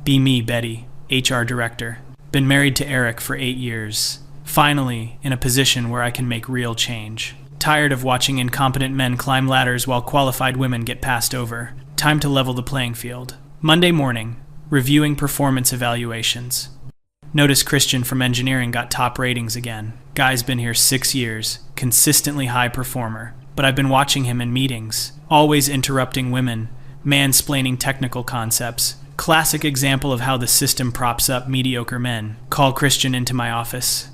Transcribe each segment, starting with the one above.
Be me, Betty, HR director. Been married to Eric for 8 years. Finally, in a position where I can make real change. Tired of watching incompetent men climb ladders while qualified women get passed over. Time to level the playing field. Monday morning, reviewing performance evaluations. Notice Christian from engineering got top ratings again. Guy's been here 6 years, consistently high performer. But I've been watching him in meetings, always interrupting women, mansplaining technical concepts. Classic example of how the system props up mediocre men. Call Christian into my office.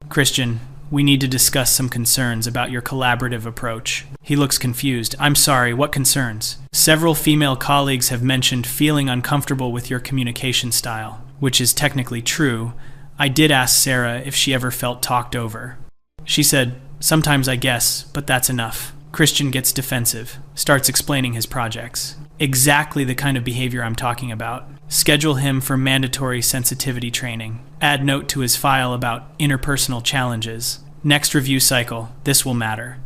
Christian, we need to discuss some concerns about your collaborative approach. He looks confused. I'm sorry, what concerns? Several female colleagues have mentioned feeling uncomfortable with your communication style, which is technically true. I did ask Sarah if she ever felt talked over. She said, sometimes I guess, but that's enough. Christian gets defensive, starts explaining his projects. Exactly the kind of behavior I'm talking about. Schedule him for mandatory sensitivity training. Add note to his file about interpersonal challenges. Next review cycle, this will matter.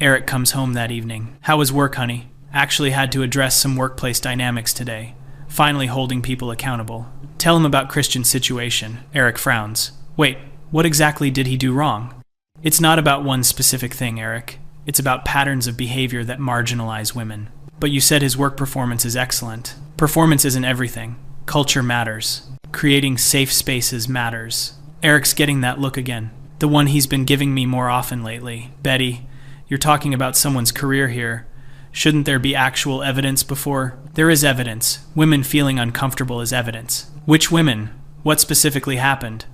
Eric comes home that evening. How was work, honey? Actually had to address some workplace dynamics today. Finally holding people accountable. Tell him about Christian's situation. Eric frowns. Wait, what exactly did he do wrong? It's not about one specific thing, Eric. It's about patterns of behavior that marginalize women. But you said his work performance is excellent. Performance isn't everything. Culture matters. Creating safe spaces matters. Eric's getting that look again. The one he's been giving me more often lately. Betty, you're talking about someone's career here. Shouldn't there be actual evidence before? There is evidence. Women feeling uncomfortable is evidence. Which women? What specifically happened?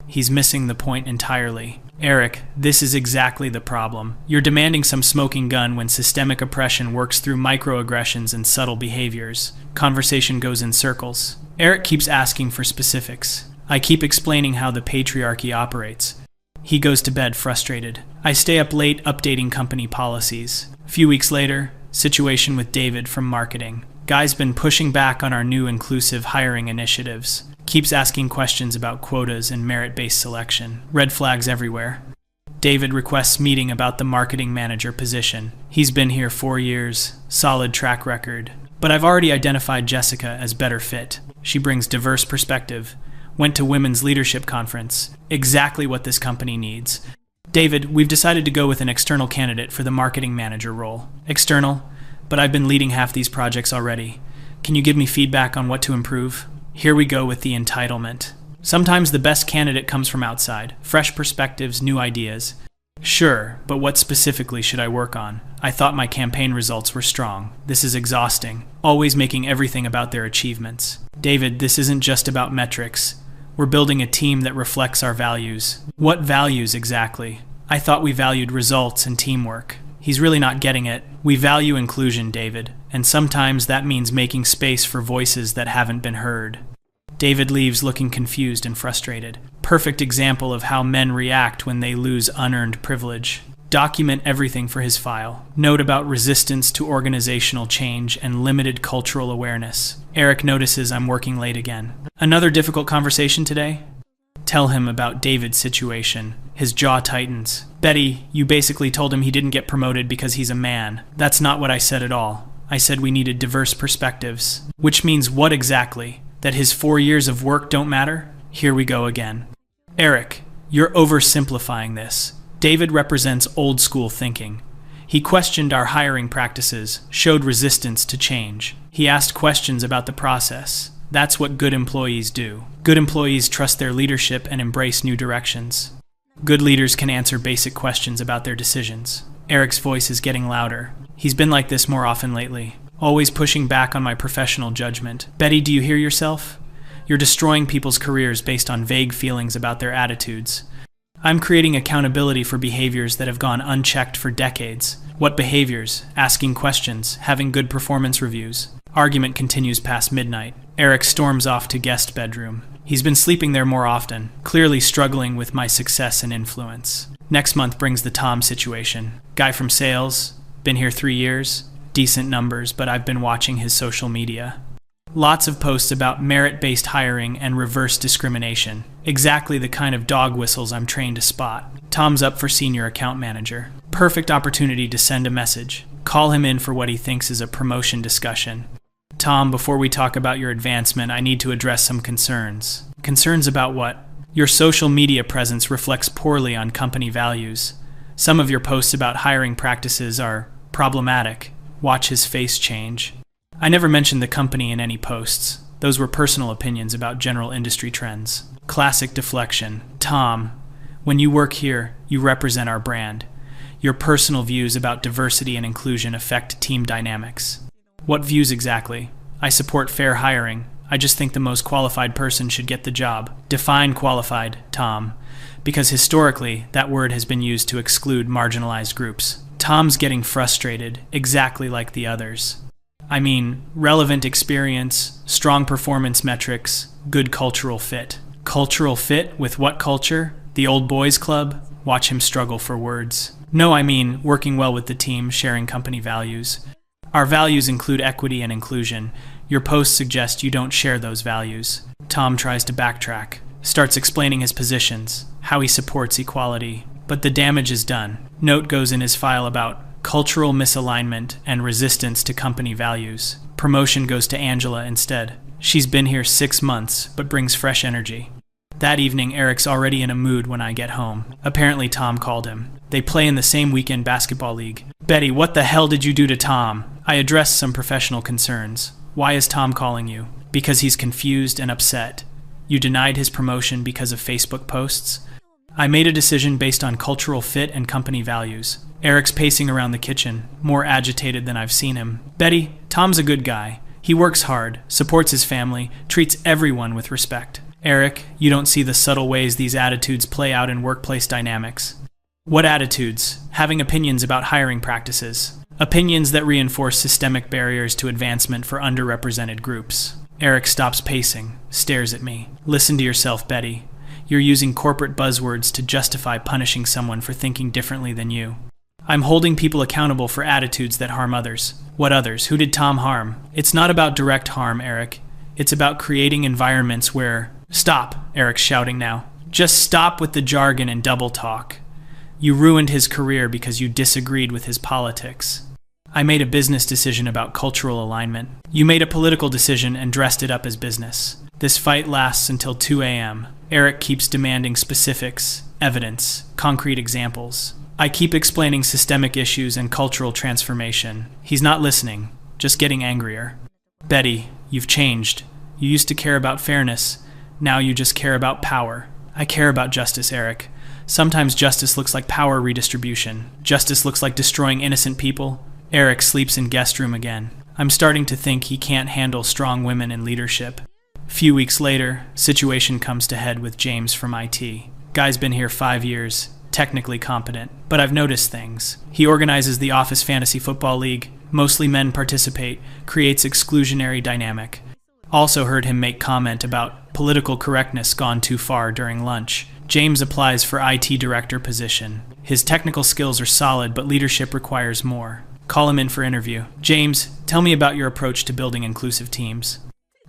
He's missing the point entirely. Eric, this is exactly the problem. You're demanding some smoking gun when systemic oppression works through microaggressions and subtle behaviors. Conversation goes in circles. Eric keeps asking for specifics. I keep explaining how the patriarchy operates. He goes to bed frustrated. I stay up late updating company policies. A few weeks later, situation with David from marketing. Guy's been pushing back on our new inclusive hiring initiatives. Keeps asking questions about quotas and merit-based selection. Red flags everywhere. David requests meeting about the marketing manager position. He's been here 4 years, solid track record. But I've already identified Jessica as better fit. She brings diverse perspective. Went to Women's Leadership Conference. Exactly what this company needs. David, we've decided to go with an external candidate for the marketing manager role. External? But I've been leading half these projects already. Can you give me feedback on what to improve? Here we go with the entitlement. Sometimes the best candidate comes from outside. Fresh perspectives, new ideas. Sure, but what specifically should I work on? I thought my campaign results were strong. This is exhausting. Always making everything about their achievements. David, this isn't just about metrics. We're building a team that reflects our values. What values exactly? I thought we valued results and teamwork. He's really not getting it. We value inclusion, David, and sometimes that means making space for voices that haven't been heard. David leaves looking confused and frustrated. Perfect example of how men react when they lose unearned privilege. Document everything for his file. Note about resistance to organizational change and limited cultural awareness. Eric notices I'm working late again. Another difficult conversation today? Tell him about David's situation. His jaw tightens. Betty, you basically told him he didn't get promoted because he's a man. That's not what I said at all. I said we needed diverse perspectives. Which means what exactly? That his 4 years of work don't matter? Here we go again. Eric, you're oversimplifying this. David represents old school thinking. He questioned our hiring practices, showed resistance to change. He asked questions about the process. That's what good employees do. Good employees trust their leadership and embrace new directions. Good leaders can answer basic questions about their decisions. Eric's voice is getting louder. He's been like this more often lately, always pushing back on my professional judgment. Betty, do you hear yourself? You're destroying people's careers based on vague feelings about their attitudes. I'm creating accountability for behaviors that have gone unchecked for decades. What behaviors? Asking questions, having good performance reviews. Argument continues past midnight. Eric storms off to guest bedroom. He's been sleeping there more often, clearly struggling with my success and influence. Next month brings the Tom situation. Guy from sales, been here 3 years, decent numbers, but I've been watching his social media. Lots of posts about merit-based hiring and reverse discrimination. Exactly the kind of dog whistles I'm trained to spot. Tom's up for senior account manager. Perfect opportunity to send a message. Call him in for what he thinks is a promotion discussion. Tom, before we talk about your advancement, I need to address some concerns. Concerns about what? Your social media presence reflects poorly on company values. Some of your posts about hiring practices are problematic. Watch his face change. I never mentioned the company in any posts. Those were personal opinions about general industry trends. Classic deflection. Tom, when you work here, you represent our brand. Your personal views about diversity and inclusion affect team dynamics. What views exactly? I support fair hiring. I just think the most qualified person should get the job. Define qualified, Tom, because historically, that word has been used to exclude marginalized groups. Tom's getting frustrated, exactly like the others. I mean, relevant experience, strong performance metrics, good cultural fit. Cultural fit with what culture? The old boys club? Watch him struggle for words. No, I mean, working well with the team, sharing company values. Our values include equity and inclusion. Your posts suggest you don't share those values. Tom tries to backtrack, starts explaining his positions, how he supports equality. But the damage is done. Note goes in his file about cultural misalignment and resistance to company values. Promotion goes to Angela instead. She's been here 6 months, but brings fresh energy. That evening, Eric's already in a mood when I get home. Apparently, Tom called him. They play in the same weekend basketball league. Betty, what the hell did you do to Tom? I addressed some professional concerns. Why is Tom calling you? Because he's confused and upset. You denied his promotion because of Facebook posts? I made a decision based on cultural fit and company values. Eric's pacing around the kitchen, more agitated than I've seen him. Betty, Tom's a good guy. He works hard, supports his family, treats everyone with respect. Eric, you don't see the subtle ways these attitudes play out in workplace dynamics. What attitudes? Having opinions about hiring practices. Opinions that reinforce systemic barriers to advancement for underrepresented groups. Eric stops pacing, stares at me. Listen to yourself, Betty. You're using corporate buzzwords to justify punishing someone for thinking differently than you. I'm holding people accountable for attitudes that harm others. What others? Who did Tom harm? It's not about direct harm, Eric. It's about creating environments where... Stop, Eric's shouting now. Just stop with the jargon and double talk. You ruined his career because you disagreed with his politics. I made a business decision about cultural alignment. You made a political decision and dressed it up as business. This fight lasts until 2 a.m. Eric keeps demanding specifics, evidence, concrete examples. I keep explaining systemic issues and cultural transformation. He's not listening, just getting angrier. Betty, you've changed. You used to care about fairness. Now you just care about power. I care about justice, Eric. Sometimes justice looks like power redistribution. Justice looks like destroying innocent people. Eric sleeps in guest room again. I'm starting to think he can't handle strong women in leadership. Few weeks later, situation comes to head with James from IT. Guy's been here 5 years, technically competent, but I've noticed things. He organizes the office fantasy football league. Mostly men participate, creates exclusionary dynamic. Also heard him make comment about political correctness gone too far during lunch. James applies for IT director position. His technical skills are solid, but leadership requires more. Call him in for interview. James, tell me about your approach to building inclusive teams.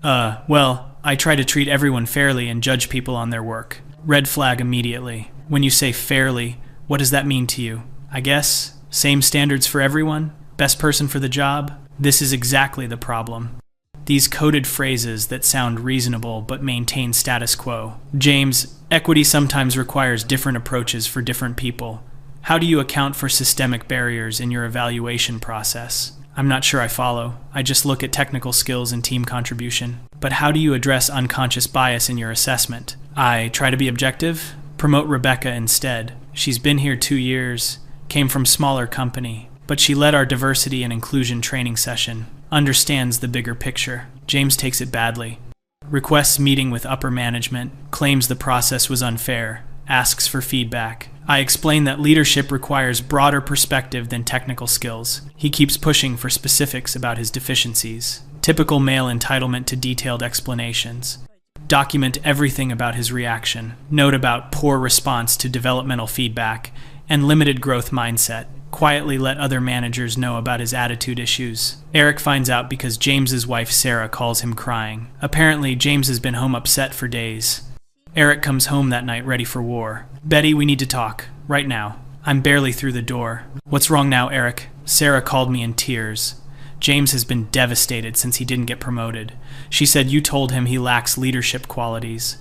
Well, I try to treat everyone fairly and judge people on their work. Red flag immediately. When you say fairly, what does that mean to you? I guess, same standards for everyone? Best person for the job? This is exactly the problem. These coded phrases that sound reasonable but maintain status quo. James, equity sometimes requires different approaches for different people. How do you account for systemic barriers in your evaluation process? I'm not sure I follow. I just look at technical skills and team contribution. But how do you address unconscious bias in your assessment? I try to be objective. Promote Rebecca instead. She's been here 2 years, came from smaller company, but she led our diversity and inclusion training session. Understands the bigger picture. James takes it badly. Requests meeting with upper management, claims the process was unfair, asks for feedback. I explain that leadership requires broader perspective than technical skills. He keeps pushing for specifics about his deficiencies. Typical male entitlement to detailed explanations. Document everything about his reaction. Note about poor response to developmental feedback and limited growth mindset. Quietly let other managers know about his attitude issues. Eric finds out because James's wife Sarah calls him crying. Apparently, James has been home upset for days. Eric comes home that night ready for war. Betty, we need to talk. Right now. I'm barely through the door. What's wrong now, Eric? Sarah called me in tears. James has been devastated since he didn't get promoted. She said you told him he lacks leadership qualities.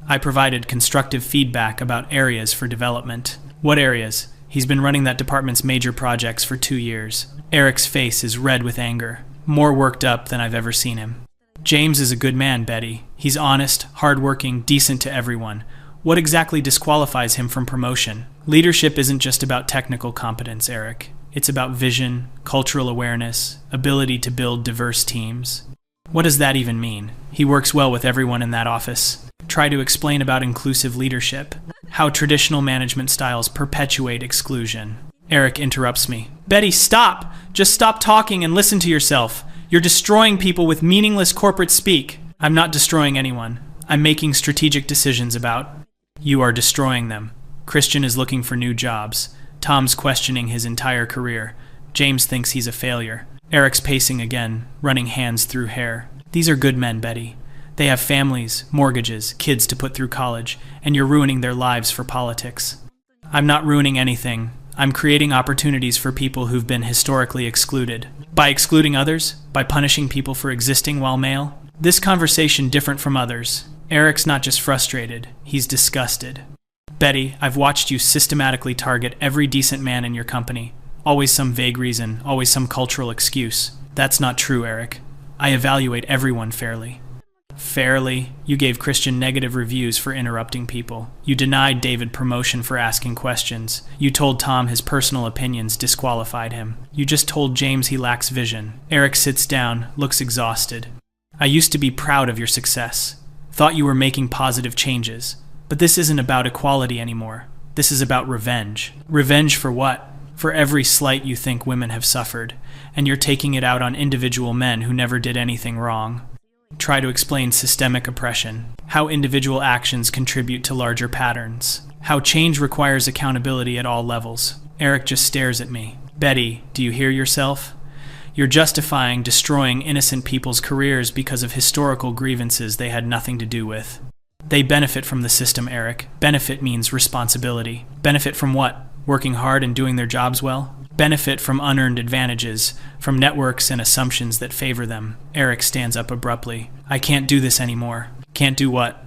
I provided constructive feedback about areas for development. What areas? He's been running that department's major projects for 2 years. Eric's face is red with anger, more worked up than I've ever seen him. James is a good man, Betty. He's honest, hardworking, decent to everyone. What exactly disqualifies him from promotion? Leadership isn't just about technical competence, Eric. It's about vision, cultural awareness, ability to build diverse teams. What does that even mean? He works well with everyone in that office. Try to explain about inclusive leadership, how traditional management styles perpetuate exclusion. Eric interrupts me. Betty, stop! Just stop talking and listen to yourself. You're destroying people with meaningless corporate speak. I'm not destroying anyone. I'm making strategic decisions about. You are destroying them. Christian is looking for new jobs. Tom's questioning his entire career. James thinks he's a failure. Eric's pacing again, running hands through hair. These are good men, Betty. They have families, mortgages, kids to put through college, and you're ruining their lives for politics. I'm not ruining anything. I'm creating opportunities for people who've been historically excluded. By excluding others? By punishing people for existing while male? This conversation different from others. Eric's not just frustrated, he's disgusted. Betty, I've watched you systematically target every decent man in your company. Always some vague reason, always some cultural excuse. That's not true, Eric. I evaluate everyone fairly. Fairly? You gave Christian negative reviews for interrupting people. You denied David promotion for asking questions. You told Tom his personal opinions disqualified him. You just told James he lacks vision. Eric sits down, looks exhausted. I used to be proud of your success. Thought you were making positive changes. But this isn't about equality anymore. This is about revenge. Revenge for what? For every slight you think women have suffered, and you're taking it out on individual men who never did anything wrong. Try to explain systemic oppression, how individual actions contribute to larger patterns, how change requires accountability at all levels. Eric just stares at me. Betty, do you hear yourself? You're justifying destroying innocent people's careers because of historical grievances they had nothing to do with. They benefit from the system, Eric. Benefit means responsibility. Benefit from what? Working hard and doing their jobs well? Benefit from unearned advantages, from networks and assumptions that favor them. Eric stands up abruptly. I can't do this anymore. Can't do what?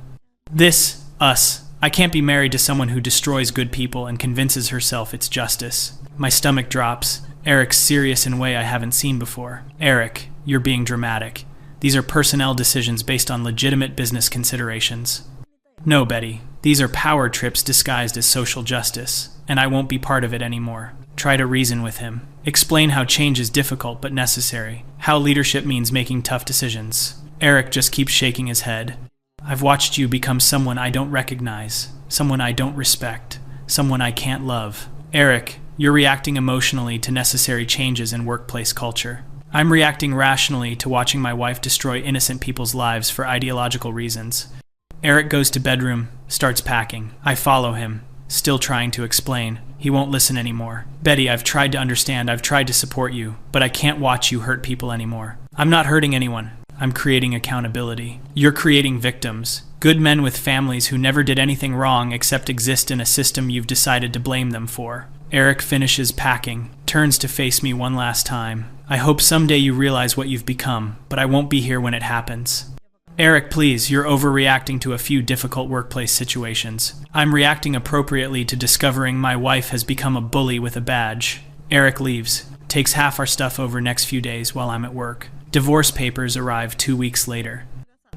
This, us. I can't be married to someone who destroys good people and convinces herself it's justice. My stomach drops. Eric's serious in a way I haven't seen before. Eric, you're being dramatic. These are personnel decisions based on legitimate business considerations. No, Betty. These are power trips disguised as social justice, and I won't be part of it anymore. Try to reason with him. Explain how change is difficult but necessary. How leadership means making tough decisions. Eric just keeps shaking his head. I've watched you become someone I don't recognize, someone I don't respect, someone I can't love. Eric, you're reacting emotionally to necessary changes in workplace culture. I'm reacting rationally to watching my wife destroy innocent people's lives for ideological reasons. Eric goes to bedroom, starts packing. I follow him, still trying to explain. He won't listen anymore. Betty, I've tried to understand, I've tried to support you, but I can't watch you hurt people anymore. I'm not hurting anyone. I'm creating accountability. You're creating victims. Good men with families who never did anything wrong except exist in a system you've decided to blame them for. Eric finishes packing, turns to face me one last time. I hope someday you realize what you've become, but I won't be here when it happens. Eric, please, you're overreacting to a few difficult workplace situations. I'm reacting appropriately to discovering my wife has become a bully with a badge. Eric leaves, takes half our stuff over next few days while I'm at work. Divorce papers arrive 2 weeks later.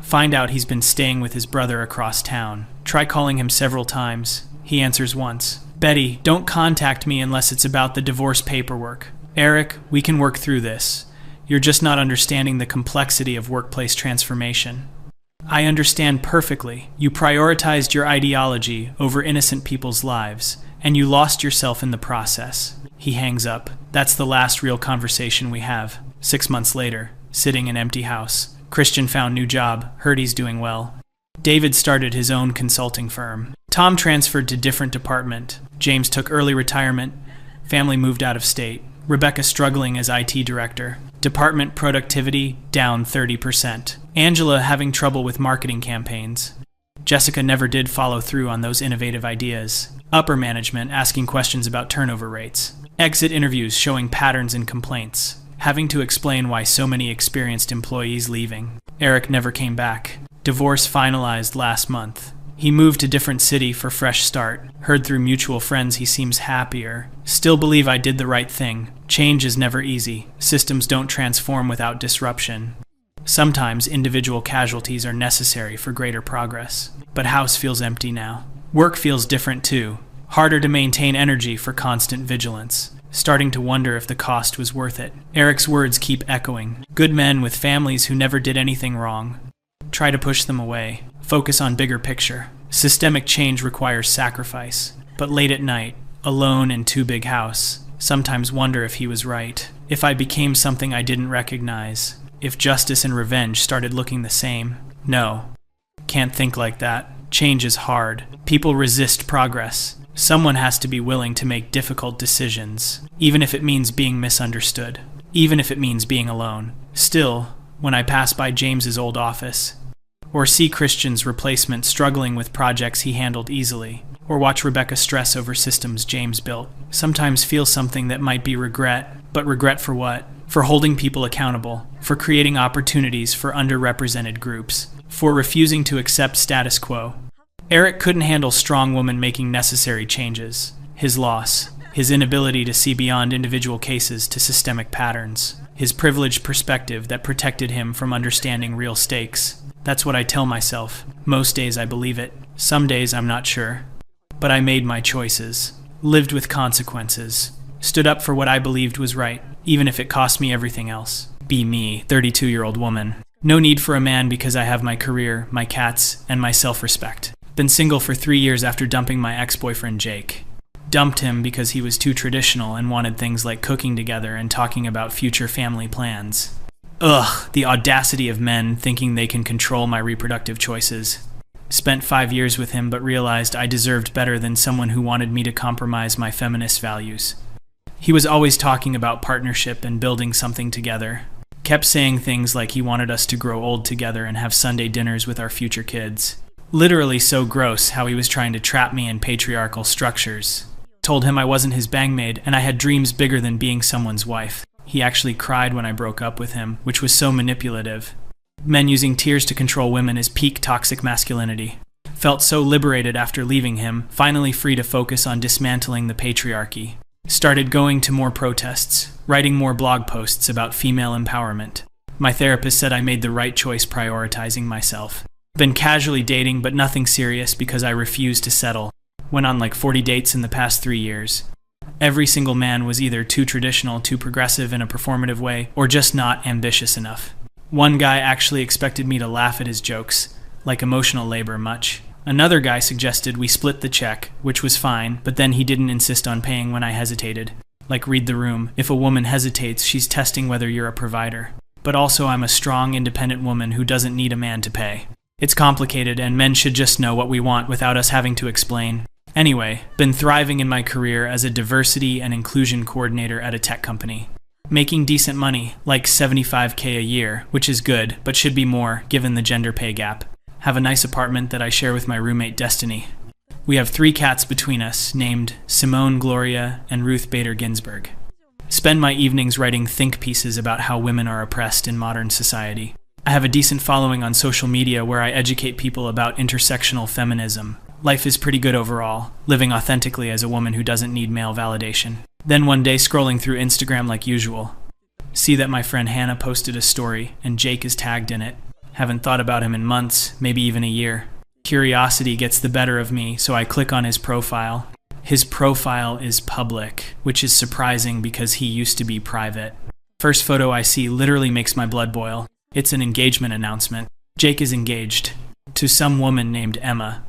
Find out he's been staying with his brother across town. Try calling him several times. He answers once. Betty, don't contact me unless it's about the divorce paperwork. Eric, we can work through this. You're just not understanding the complexity of workplace transformation. I understand perfectly. You prioritized your ideology over innocent people's lives, and you lost yourself in the process. He hangs up. That's the last real conversation we have. 6 months later, sitting in empty house. Christian found new job, heard he's doing well. David started his own consulting firm. Tom transferred to different department. James took early retirement. Family moved out of state. Rebecca struggling as IT director. Department productivity down 30%. Angela having trouble with marketing campaigns. Jessica never did follow through on those innovative ideas. Upper management asking questions about turnover rates. Exit interviews showing patterns in complaints. having to explain why so many experienced employees leaving. Eric never came back. Divorce finalized last month. He moved to different city for fresh start. Heard through mutual friends he seems happier. Still believe I did the right thing. Change is never easy. Systems don't transform without disruption. Sometimes individual casualties are necessary for greater progress. But house feels empty now. Work feels different too. Harder to maintain energy for constant vigilance. Starting to wonder if the cost was worth it. Eric's words keep echoing. Good men with families who never did anything wrong. Try to push them away. Focus on bigger picture. Systemic change requires sacrifice. But late at night, alone in too big house, sometimes wonder if he was right. If I became something I didn't recognize. If justice and revenge started looking the same. No. Can't think like that. Change is hard. People resist progress. Someone has to be willing to make difficult decisions, even if it means being misunderstood, even if it means being alone. Still, when I pass by James's old office, or see Christian's replacement struggling with projects he handled easily, or watch Rebecca stress over systems James built, sometimes feel something that might be regret, but regret for what? For holding people accountable, for creating opportunities for underrepresented groups, for refusing to accept status quo. Eric couldn't handle strong women making necessary changes. His loss, his inability to see beyond individual cases to systemic patterns, his privileged perspective that protected him from understanding real stakes. That's what I tell myself. Most days I believe it. Some days I'm not sure. But I made my choices, lived with consequences, stood up for what I believed was right, even if it cost me everything else. Be me, 32-year-old woman. No need for a man because I have my career, my cats, and my self-respect. Been single for 3 years after dumping my ex-boyfriend Jake. Dumped him because he was too traditional and wanted things like cooking together and talking about future family plans. Ugh, the audacity of men thinking they can control my reproductive choices. Spent 5 years with him but realized I deserved better than someone who wanted me to compromise my feminist values. He was always talking about partnership and building something together. Kept saying things like he wanted us to grow old together and have Sunday dinners with our future kids. Literally so gross how he was trying to trap me in patriarchal structures. Told him I wasn't his bangmaid and I had dreams bigger than being someone's wife. He actually cried when I broke up with him, which was so manipulative. Men using tears to control women is peak toxic masculinity. Felt so liberated after leaving him, finally free to focus on dismantling the patriarchy. Started going to more protests, writing more blog posts about female empowerment. My therapist said I made the right choice prioritizing myself. Been casually dating but nothing serious because I refused to settle. Went on like 40 dates in the past 3 years. Every single man was either too traditional, too progressive in a performative way, or just not ambitious enough. One guy actually expected me to laugh at his jokes, like emotional labor much. Another guy suggested we split the check, which was fine, but then he didn't insist on paying when I hesitated. Like read the room, if a woman hesitates, she's testing whether you're a provider. But also I'm a strong, independent woman who doesn't need a man to pay. It's complicated and men should just know what we want without us having to explain. Anyway, been thriving in my career as a diversity and inclusion coordinator at a tech company. Making decent money, like $75K a year, which is good, but should be more given the gender pay gap. Have a nice apartment that I share with my roommate Destiny. We have 3 cats between us, named Simone, Gloria, and Ruth Bader Ginsburg. Spend my evenings writing think pieces about how women are oppressed in modern society. I have a decent following on social media where I educate people about intersectional feminism. Life is pretty good overall, living authentically as a woman who doesn't need male validation. Then one day scrolling through Instagram like usual. See that my friend Hannah posted a story and Jake is tagged in it. Haven't thought about him in months, maybe even a year. Curiosity gets the better of me, so I click on his profile. His profile is public, which is surprising because he used to be private. First photo I see literally makes my blood boil. It's an engagement announcement. Jake is engaged to some woman named Emma.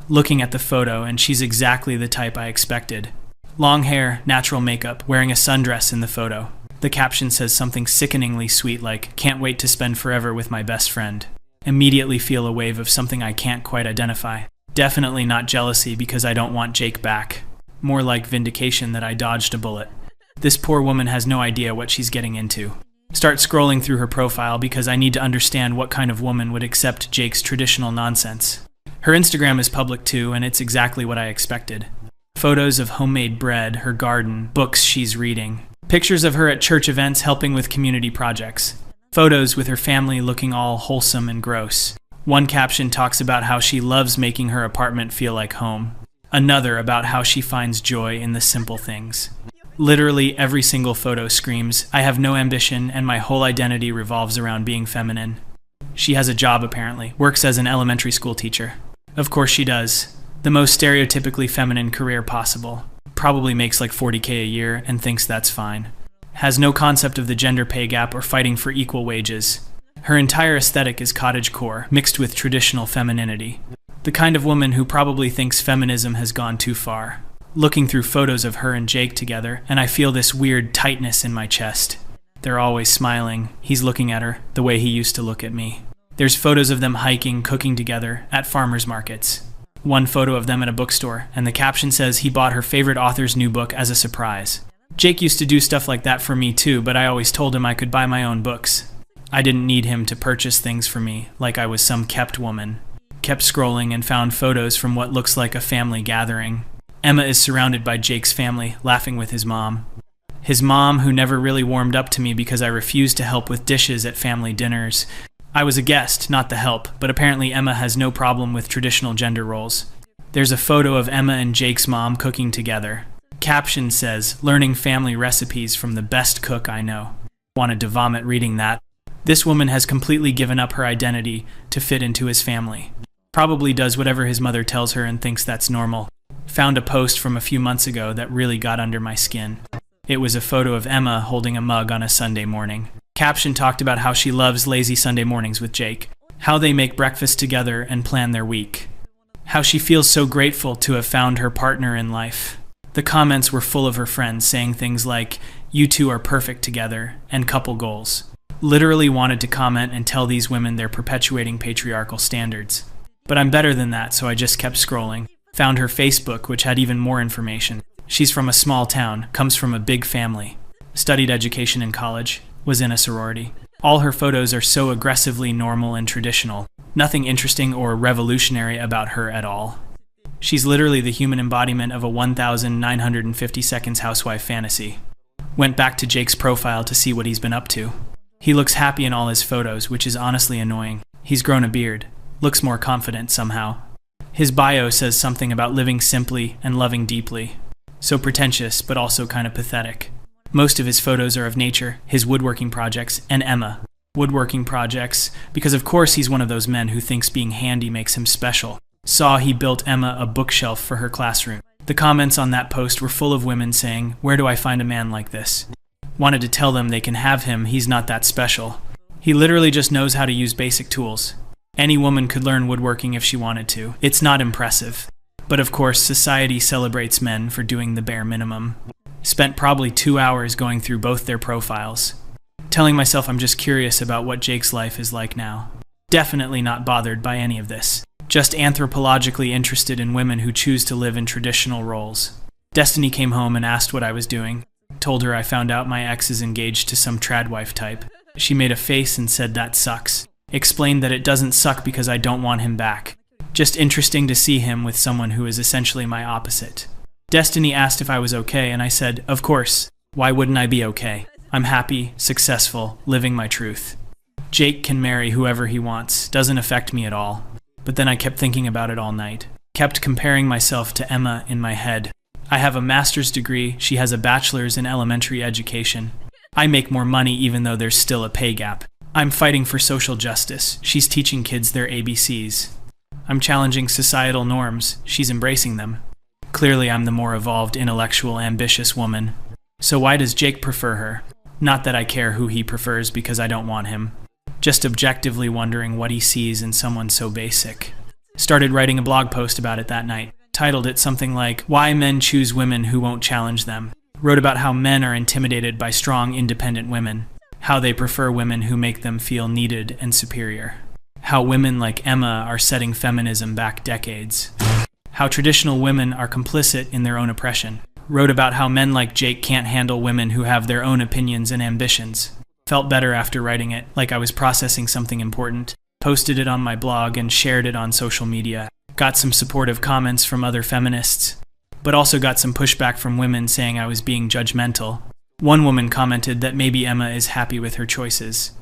Looking at the photo, and she's exactly the type I expected. Long hair, natural makeup, wearing a sundress in the photo. The caption says something sickeningly sweet like, "Can't wait to spend forever with my best friend." Immediately feel a wave of something I can't quite identify. Definitely not jealousy because I don't want Jake back. More like vindication that I dodged a bullet. This poor woman has no idea what she's getting into. Start scrolling through her profile because I need to understand what kind of woman would accept Jake's traditional nonsense. Her Instagram is public too, and it's exactly what I expected. Photos of homemade bread, her garden, books she's reading, Pictures of her at church events helping with community projects. Photos with her family looking all wholesome and gross. One caption talks about how she loves making her apartment feel like home. Another about how she finds joy in the simple things. Literally every single photo screams, I have no ambition and my whole identity revolves around being feminine. She has a job apparently, works as an elementary school teacher. Of course she does. The most stereotypically feminine career possible. Probably makes like $40K a year and thinks that's fine. Has no concept of the gender pay gap or fighting for equal wages. Her entire aesthetic is cottagecore, mixed with traditional femininity. The kind of woman who probably thinks feminism has gone too far. Looking through photos of her and Jake together, and I feel this weird tightness in my chest. They're always smiling. He's looking at her, the way he used to look at me. There's photos of them hiking, cooking together, at farmers markets. One photo of them at a bookstore, and the caption says he bought her favorite author's new book as a surprise. Jake used to do stuff like that for me too, but I always told him I could buy my own books. I didn't need him to purchase things for me, like I was some kept woman. Kept scrolling and found photos from what looks like a family gathering. Emma is surrounded by Jake's family, laughing with his mom. His mom, who never really warmed up to me because I refused to help with dishes at family dinners. I was a guest, not the help, but apparently Emma has no problem with traditional gender roles. There's a photo of Emma and Jake's mom cooking together. Caption says, learning family recipes from the best cook I know. Wanted to vomit reading that. This woman has completely given up her identity to fit into his family. Probably does whatever his mother tells her and thinks that's normal. Found a post from a few months ago that really got under my skin. It was a photo of Emma holding a mug on a Sunday morning. Caption talked about how she loves lazy Sunday mornings with Jake, how they make breakfast together and plan their week, how she feels so grateful to have found her partner in life. The comments were full of her friends saying things like, you two are perfect together, and couple goals. Literally wanted to comment and tell these women they're perpetuating patriarchal standards. But I'm better than that, so I just kept scrolling. Found her Facebook, which had even more information. She's from a small town, comes from a big family. Studied education in college, was in a sorority. All her photos are so aggressively normal and traditional. Nothing interesting or revolutionary about her at all. She's literally the human embodiment of a 1,950 seconds housewife fantasy. Went back to Jake's profile to see what he's been up to. He looks happy in all his photos, which is honestly annoying. He's grown a beard. Looks more confident somehow. His bio says something about living simply and loving deeply. So pretentious, but also kind of pathetic. Most of his photos are of nature, his woodworking projects, and Emma. Woodworking projects, because of course he's one of those men who thinks being handy makes him special. Saw he built Emma a bookshelf for her classroom. The comments on that post were full of women saying, where do I find a man like this? Wanted to tell them they can have him, he's not that special. He literally just knows how to use basic tools. Any woman could learn woodworking if she wanted to. It's not impressive. But of course, society celebrates men for doing the bare minimum. Spent probably 2 hours going through both their profiles. Telling myself I'm just curious about what Jake's life is like now. Definitely not bothered by any of this. Just anthropologically interested in women who choose to live in traditional roles. Destiny came home and asked what I was doing. Told her I found out my ex is engaged to some tradwife type. She made a face and said that sucks. Explained that it doesn't suck because I don't want him back. Just interesting to see him with someone who is essentially my opposite. Destiny asked if I was okay, and I said, of course. Why wouldn't I be okay? I'm happy, successful, living my truth. Jake can marry whoever he wants. Doesn't affect me at all. But then I kept thinking about it all night. Kept comparing myself to Emma in my head. I have a master's degree. She has a bachelor's in elementary education. I make more money even though there's still a pay gap. I'm fighting for social justice. She's teaching kids their ABCs. I'm challenging societal norms. She's embracing them. Clearly I'm the more evolved, intellectual, ambitious woman. So why does Jake prefer her? Not that I care who he prefers because I don't want him. Just objectively wondering what he sees in someone so basic. Started writing a blog post about it that night. Titled it something like, Why Men Choose Women Who Won't Challenge Them. Wrote about how men are intimidated by strong, independent women. How they prefer women who make them feel needed and superior. How women like Emma are setting feminism back decades. How traditional women are complicit in their own oppression. Wrote about how men like Jake can't handle women who have their own opinions and ambitions. Felt better after writing it, like I was processing something important. Posted it on my blog and shared it on social media. Got some supportive comments from other feminists, but also got some pushback from women saying I was being judgmental. One woman commented that maybe Emma is happy with her choices.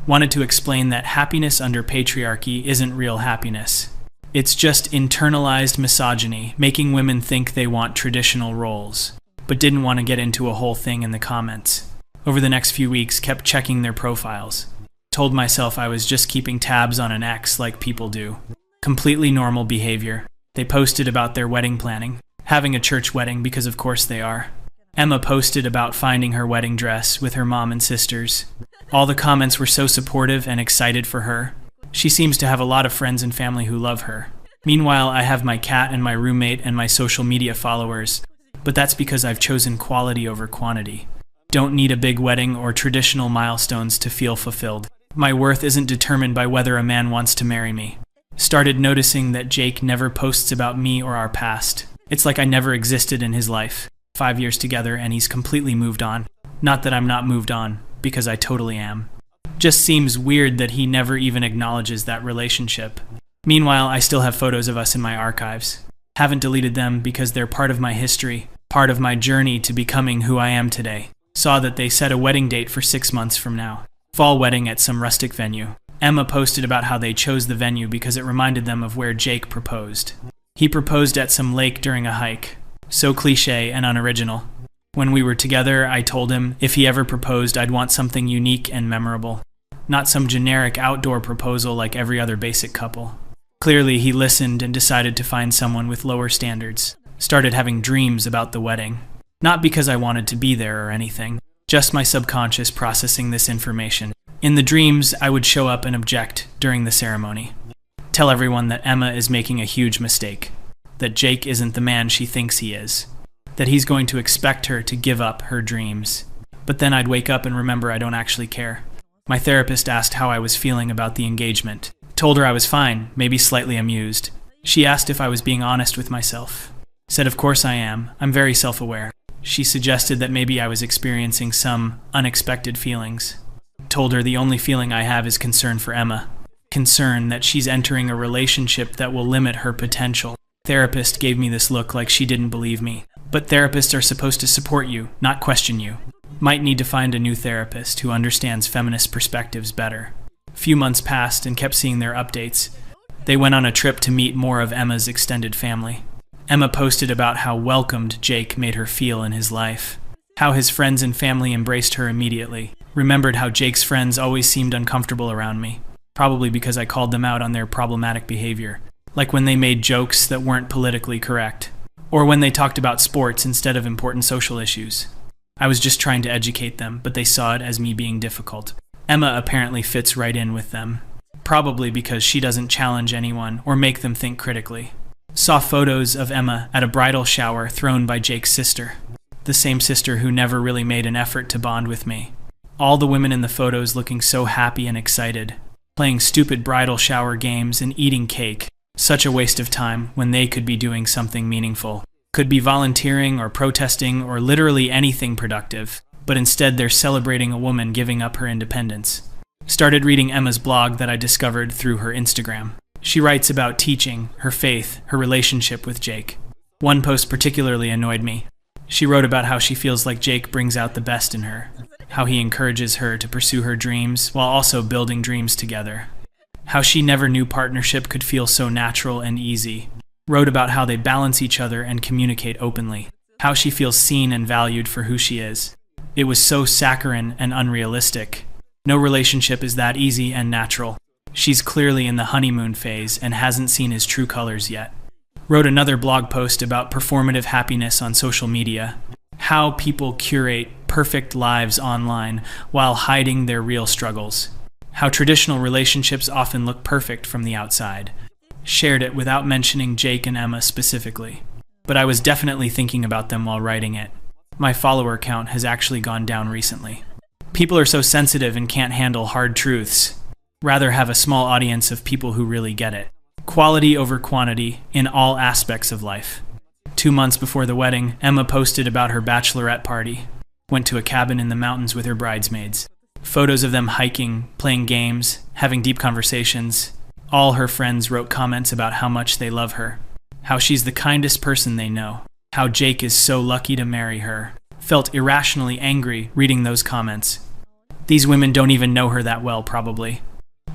Wanted to explain that happiness under patriarchy isn't real happiness. It's just internalized misogyny, making women think they want traditional roles, but didn't want to get into a whole thing in the comments. Over the next few weeks, kept checking their profiles. Told myself I was just keeping tabs on an ex like people do. Completely normal behavior. They posted about their wedding planning, having a church wedding because of course they are. Emma posted about finding her wedding dress with her mom and sisters. All the comments were so supportive and excited for her. She seems to have a lot of friends and family who love her. Meanwhile, I have my cat and my roommate and my social media followers, but that's because I've chosen quality over quantity. Don't need a big wedding or traditional milestones to feel fulfilled. My worth isn't determined by whether a man wants to marry me. Started noticing that Jake never posts about me or our past. It's like I never existed in his life. 5 years together and he's completely moved on. Not that I'm not moved on, because I totally am. Just seems weird that he never even acknowledges that relationship. Meanwhile, I still have photos of us in my archives. Haven't deleted them because they're part of my history, part of my journey to becoming who I am today. Saw that they set a wedding date for 6 months from now. Fall wedding at some rustic venue. Emma posted about how they chose the venue because it reminded them of where Jake proposed. He proposed at some lake during a hike. So cliché and unoriginal. When we were together, I told him if he ever proposed, I'd want something unique and memorable. Not some generic outdoor proposal like every other basic couple. Clearly, he listened and decided to find someone with lower standards. Started having dreams about the wedding. Not because I wanted to be there or anything. Just my subconscious processing this information. In the dreams, I would show up and object during the ceremony. Tell everyone that Emma is making a huge mistake. That Jake isn't the man she thinks he is. That he's going to expect her to give up her dreams. But then I'd wake up and remember I don't actually care. My therapist asked how I was feeling about the engagement. Told her I was fine, maybe slightly amused. She asked if I was being honest with myself. Said of course I am. I'm very self-aware. She suggested that maybe I was experiencing some unexpected feelings. Told her the only feeling I have is concern for Emma. Concern that she's entering a relationship that will limit her potential. Therapist gave me this look like she didn't believe me. But therapists are supposed to support you, not question you. Might need to find a new therapist who understands feminist perspectives better. Few months passed and kept seeing their updates. They went on a trip to meet more of Emma's extended family. Emma posted about how welcomed Jake made her feel in his life. How his friends and family embraced her immediately. Remembered how Jake's friends always seemed uncomfortable around me. Probably because I called them out on their problematic behavior. Like when they made jokes that weren't politically correct. Or when they talked about sports instead of important social issues. I was just trying to educate them, but they saw it as me being difficult. Emma apparently fits right in with them. Probably because she doesn't challenge anyone or make them think critically. Saw photos of Emma at a bridal shower thrown by Jake's sister. The same sister who never really made an effort to bond with me. All the women in the photos looking so happy and excited. Playing stupid bridal shower games and eating cake. Such a waste of time when they could be doing something meaningful. Could be volunteering or protesting or literally anything productive. But instead they're celebrating a woman giving up her independence. Started reading Emma's blog that I discovered through her Instagram. She writes about teaching, her faith, her relationship with Jake. One post particularly annoyed me. She wrote about how she feels like Jake brings out the best in her. How he encourages her to pursue her dreams while also building dreams together. How she never knew partnership could feel so natural and easy. Wrote about how they balance each other and communicate openly. How she feels seen and valued for who she is. It was so saccharine and unrealistic. No relationship is that easy and natural. She's clearly in the honeymoon phase and hasn't seen his true colors yet. Wrote another blog post about performative happiness on social media. How people curate perfect lives online while hiding their real struggles. How traditional relationships often look perfect from the outside. Shared it without mentioning Jake and Emma specifically. But I was definitely thinking about them while writing it. My follower count has actually gone down recently. People are so sensitive and can't handle hard truths. Rather have a small audience of people who really get it. Quality over quantity in all aspects of life. 2 months before the wedding, Emma posted about her bachelorette party. Went to a cabin in the mountains with her bridesmaids. Photos of them hiking, playing games, having deep conversations. All her friends wrote comments about how much they love her. How she's the kindest person they know. How Jake is so lucky to marry her. Felt irrationally angry reading those comments. These women don't even know her that well, probably.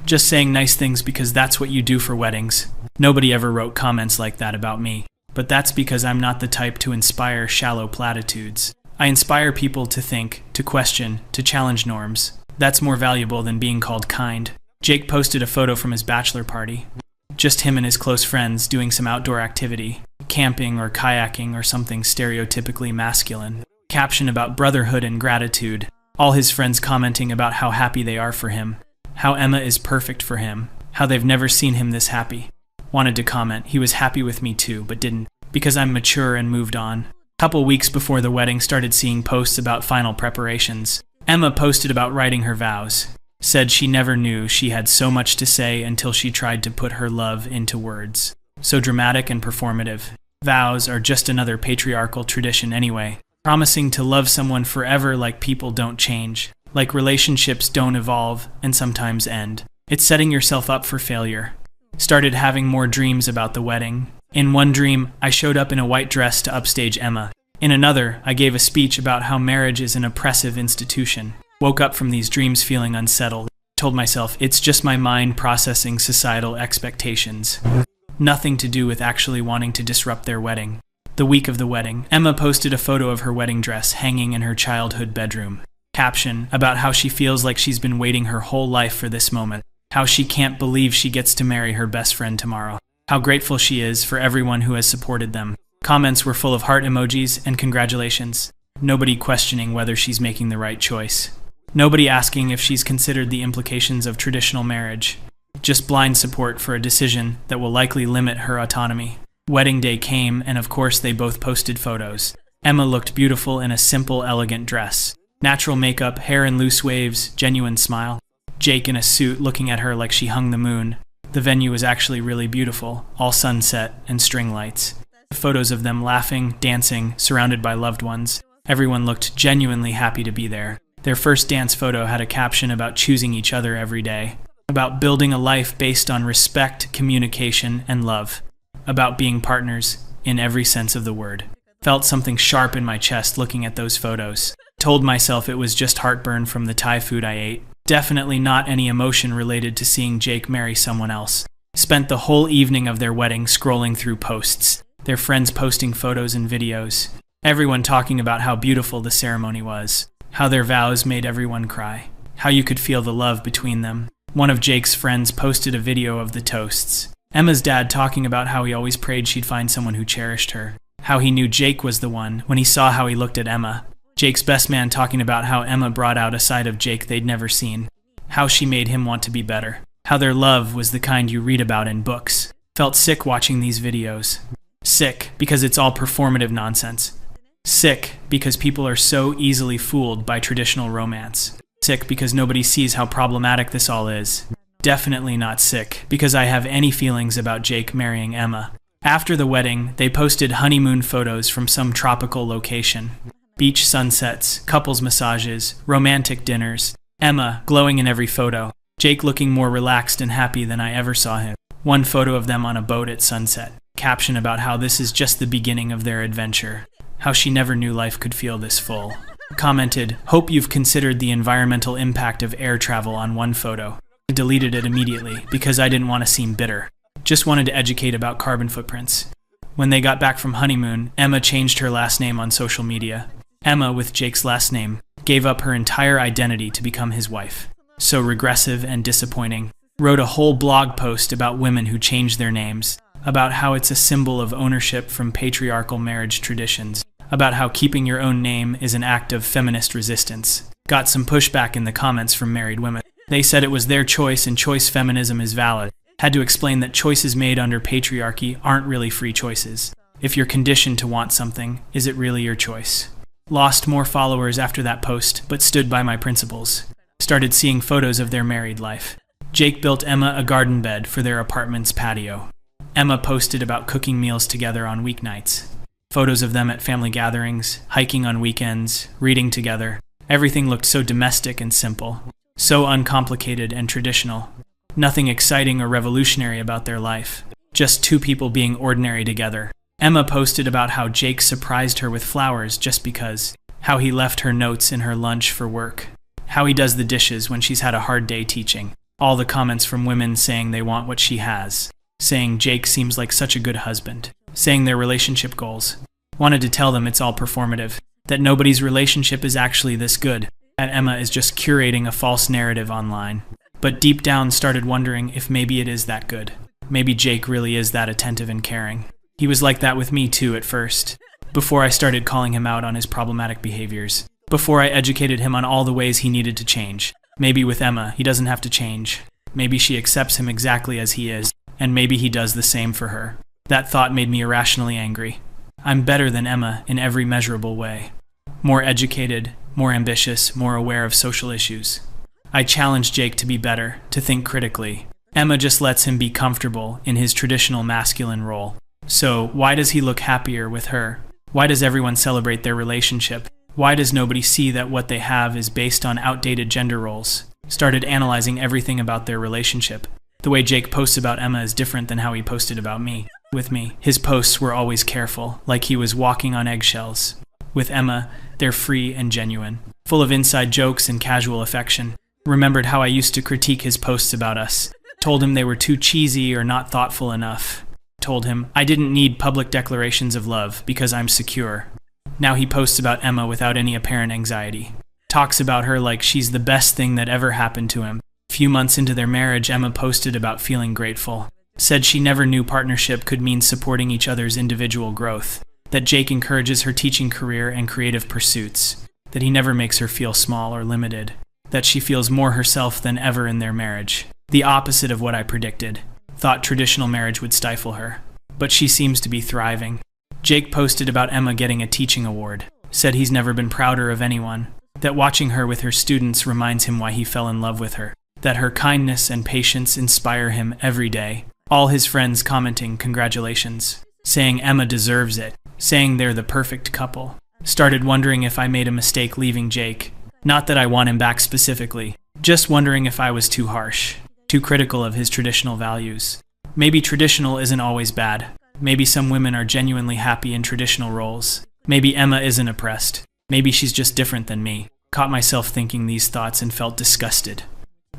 Just saying nice things because that's what you do for weddings. Nobody ever wrote comments like that about me. But that's because I'm not the type to inspire shallow platitudes. I inspire people to think, to question, to challenge norms. That's more valuable than being called kind. Jake posted a photo from his bachelor party. Just him and his close friends doing some outdoor activity, camping or kayaking or something stereotypically masculine. Caption about brotherhood and gratitude. All his friends commenting about how happy they are for him. How Emma is perfect for him. How they've never seen him this happy. Wanted to comment, he was happy with me too, but didn't, because I'm mature and moved on. Couple weeks before the wedding, started seeing posts about final preparations. Emma posted about writing her vows. Said she never knew she had so much to say until she tried to put her love into words. So dramatic and performative. Vows are just another patriarchal tradition anyway. Promising to love someone forever like people don't change. Like relationships don't evolve and sometimes end. It's setting yourself up for failure. Started having more dreams about the wedding. In one dream, I showed up in a white dress to upstage Emma. In another, I gave a speech about how marriage is an oppressive institution. Woke up from these dreams feeling unsettled. Told myself, it's just my mind processing societal expectations. Nothing to do with actually wanting to disrupt their wedding. The week of the wedding, Emma posted a photo of her wedding dress hanging in her childhood bedroom. Caption about how she feels like she's been waiting her whole life for this moment. How she can't believe she gets to marry her best friend tomorrow. How grateful she is for everyone who has supported them. Comments were full of heart emojis and congratulations. Nobody questioning whether she's making the right choice. Nobody asking if she's considered the implications of traditional marriage. Just blind support for a decision that will likely limit her autonomy. Wedding day came, and of course they both posted photos. Emma looked beautiful in a simple, elegant dress. Natural makeup, hair in loose waves, genuine smile. Jake in a suit looking at her like she hung the moon. The venue was actually really beautiful, all sunset and string lights. Photos of them laughing, dancing, surrounded by loved ones. Everyone looked genuinely happy to be there. Their first dance photo had a caption about choosing each other every day. About building a life based on respect, communication, and love. About being partners, in every sense of the word. Felt something sharp in my chest looking at those photos. Told myself it was just heartburn from the Thai food I ate. Definitely not any emotion related to seeing Jake marry someone else. Spent the whole evening of their wedding scrolling through posts. Their friends posting photos and videos. Everyone talking about how beautiful the ceremony was. How their vows made everyone cry. How you could feel the love between them. One of Jake's friends posted a video of the toasts. Emma's dad talking about how he always prayed she'd find someone who cherished her. How he knew Jake was the one when he saw how he looked at Emma. Jake's best man talking about how Emma brought out a side of Jake they'd never seen. How she made him want to be better. How their love was the kind you read about in books. Felt sick watching these videos. Sick because it's all performative nonsense. Sick because people are so easily fooled by traditional romance. Sick because nobody sees how problematic this all is. Definitely not sick because I have any feelings about Jake marrying Emma. After the wedding, they posted honeymoon photos from some tropical location. Beach sunsets, couples massages, romantic dinners. Emma glowing in every photo. Jake looking more relaxed and happy than I ever saw him. One photo of them on a boat at sunset. Caption about how this is just the beginning of their adventure. How she never knew life could feel this full. Commented, hope you've considered the environmental impact of air travel on one photo. I deleted it immediately because I didn't want to seem bitter. Just wanted to educate about carbon footprints. When they got back from honeymoon, Emma changed her last name on social media. Emma, with Jake's last name, gave up her entire identity to become his wife. So regressive and disappointing. Wrote a whole blog post about women who changed their names. About how it's a symbol of ownership from patriarchal marriage traditions. About how keeping your own name is an act of feminist resistance. Got some pushback in the comments from married women. They said it was their choice and choice feminism is valid. Had to explain that choices made under patriarchy aren't really free choices. If you're conditioned to want something, is it really your choice? Lost more followers after that post, but stood by my principles. Started seeing photos of their married life. Jake built Emma a garden bed for their apartment's patio. Emma posted about cooking meals together on weeknights. Photos of them at family gatherings, hiking on weekends, reading together. Everything looked so domestic and simple. So uncomplicated and traditional. Nothing exciting or revolutionary about their life. Just two people being ordinary together. Emma posted about how Jake surprised her with flowers just because. how he left her notes in her lunch for work, how he does the dishes when she's had a hard day teaching, all the comments from women saying they want what she has, saying Jake seems like such a good husband, saying their relationship goals. Wanted to tell them it's all performative, that nobody's relationship is actually this good, that Emma is just curating a false narrative online. But deep down started wondering if maybe it is that good. Maybe Jake really is that attentive and caring. He was like that with me too at first, before I started calling him out on his problematic behaviors, before I educated him on all the ways he needed to change. Maybe with Emma, he doesn't have to change. Maybe she accepts him exactly as he is, and maybe he does the same for her. That thought made me irrationally angry. I'm better than Emma in every measurable way. More educated, more ambitious, more aware of social issues. I challenge Jake to be better, to think critically. Emma just lets him be comfortable in his traditional masculine role. So, why does he look happier with her? Why does everyone celebrate their relationship? Why does nobody see that what they have is based on outdated gender roles? Started analyzing everything about their relationship. The way Jake posts about Emma is different than how he posted about me. With me, his posts were always careful, like he was walking on eggshells. With Emma, they're free and genuine, full of inside jokes and casual affection. Remembered how I used to critique his posts about us. Told him they were too cheesy or not thoughtful enough. Told him I didn't need public declarations of love because I'm secure. Now he posts about Emma without any apparent anxiety. Talks about her like she's the best thing that ever happened to him. A few months into their marriage, Emma posted about feeling grateful. Said she never knew partnership could mean supporting each other's individual growth. That Jake encourages her teaching career and creative pursuits. That he never makes her feel small or limited. That she feels more herself than ever in their marriage. The opposite of what I predicted. Thought traditional marriage would stifle her. But she seems to be thriving. Jake posted about Emma getting a teaching award. Said he's never been prouder of anyone. That watching her with her students reminds him why he fell in love with her. That her kindness and patience inspire him every day. All his friends commenting congratulations. Saying Emma deserves it. Saying they're the perfect couple. Started wondering if I made a mistake leaving Jake. Not that I want him back specifically. Just wondering if I was too harsh. Too critical of his traditional values. Maybe traditional isn't always bad. Maybe some women are genuinely happy in traditional roles. Maybe Emma isn't oppressed. Maybe she's just different than me. Caught myself thinking these thoughts and felt disgusted.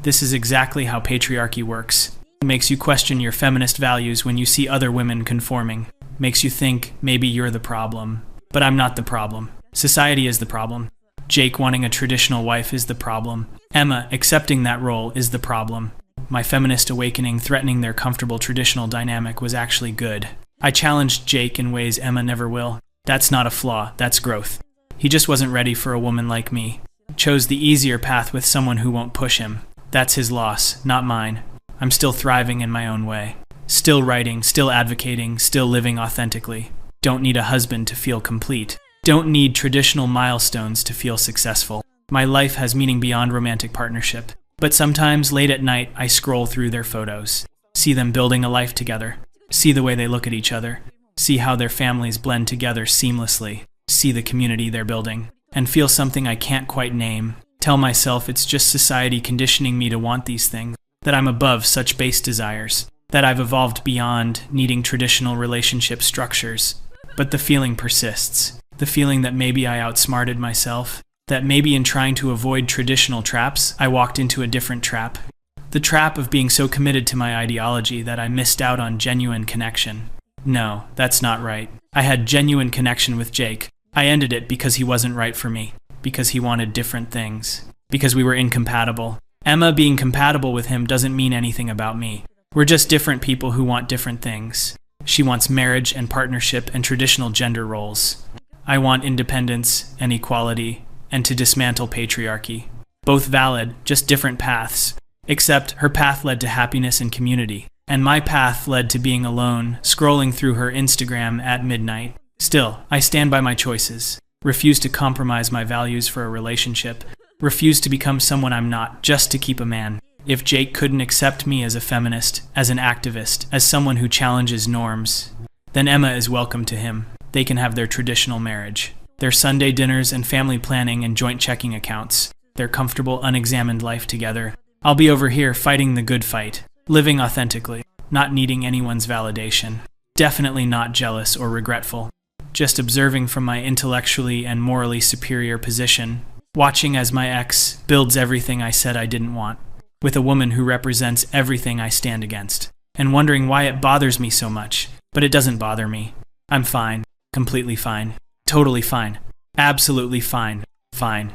This is exactly how patriarchy works. It makes you question your feminist values when you see other women conforming. Makes you think maybe you're the problem. But I'm not the problem. Society is the problem. Jake wanting a traditional wife is the problem. Emma accepting that role is the problem. My feminist awakening threatening their comfortable traditional dynamic was actually good. I challenged Jake in ways Emma never will. That's not a flaw, that's growth. He just wasn't ready for a woman like me. Chose the easier path with someone who won't push him. That's his loss, not mine. I'm still thriving in my own way. Still writing, still advocating, still living authentically. Don't need a husband to feel complete. Don't need traditional milestones to feel successful. My life has meaning beyond romantic partnership. But sometimes, late at night, I scroll through their photos. See them building a life together. See the way they look at each other. See how their families blend together seamlessly. See the community they're building. And feel something I can't quite name. Tell myself it's just society conditioning me to want these things. That I'm above such base desires. That I've evolved beyond needing traditional relationship structures. But the feeling persists. The feeling that maybe I outsmarted myself. That maybe in trying to avoid traditional traps, I walked into a different trap. The trap of being so committed to my ideology that I missed out on genuine connection. No, that's not right. I had genuine connection with Jake. I ended it because he wasn't right for me. Because he wanted different things. Because we were incompatible. Emma being compatible with him doesn't mean anything about me. We're just different people who want different things. She wants marriage and partnership and traditional gender roles. I want independence and equality and to dismantle patriarchy. Both valid, just different paths. Except her path led to happiness and community. And my path led to being alone, scrolling through her Instagram at midnight. Still, I stand by my choices. Refuse to compromise my values for a relationship. Refuse to become someone I'm not just to keep a man. If Jake couldn't accept me as a feminist, as an activist, as someone who challenges norms, then Emma is welcome to him. They can have their traditional marriage. Their Sunday dinners and family planning and joint checking accounts. Their comfortable, unexamined life together. I'll be over here fighting the good fight. Living authentically. Not needing anyone's validation. Definitely not jealous or regretful. just observing from my intellectually and morally superior position, watching as my ex builds everything I said I didn't want, with a woman who represents everything I stand against, and wondering why it bothers me so much. But it doesn't bother me. I'm fine. Completely fine. Totally fine. Absolutely fine. Fine.